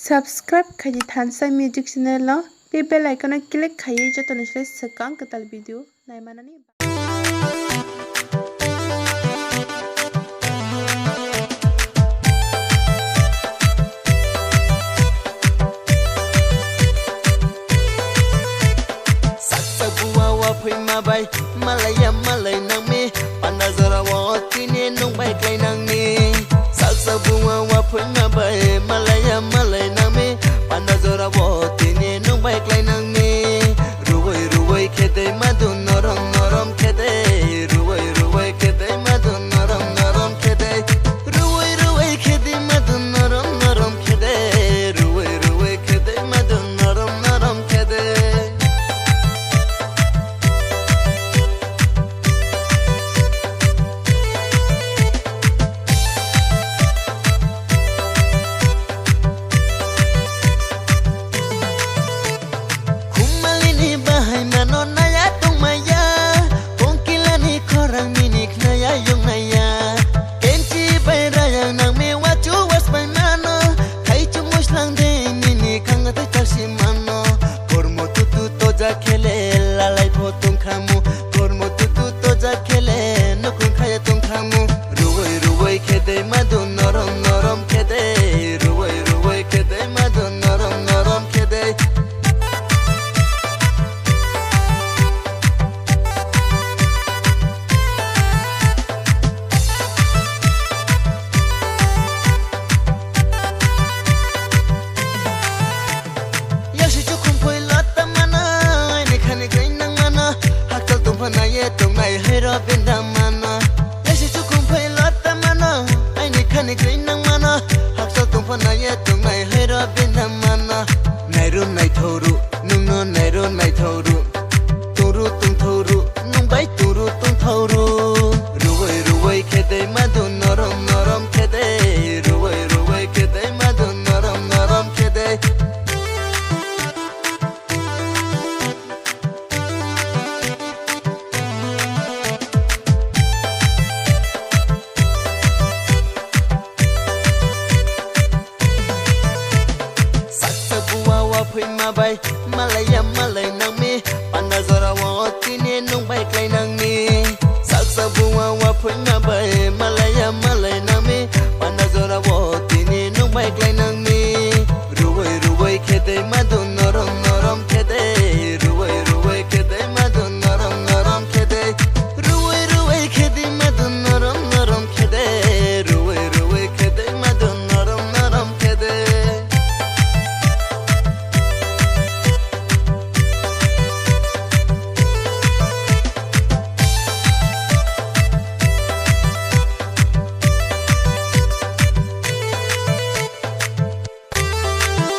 Subscribe khaji Thansai Music Channel lo be bell icon click khayi joto nisle sekang ketal video nai manani. Bay Malaya Malay nang mi Panazara wa tini nung bay klay nang mi Saksa bunga wa punga bay Malaya Malay nang mi Panazara wa tini nung bay klay nang mi Ruway ruway kede madun norom norom kede Ruway ruway kede madun norom norom kede Ruway ruway kede madun norom norom kede Ruway ruway kede madun norom norom kede Tông này hơi ra bên đam mana, ai sẽ chúc không phải lót tâm mana, ai này khăn này cái năng mana, học sao tông phần này tông này hơi ra bên đam mana, này run này thâu ru, nung non này run này thâu ru, tung thâu ru, nung bay tung thâu ru, ruway kede madun norom norom kede, ruway kede madun norom norom kede. Bay Malaya Malay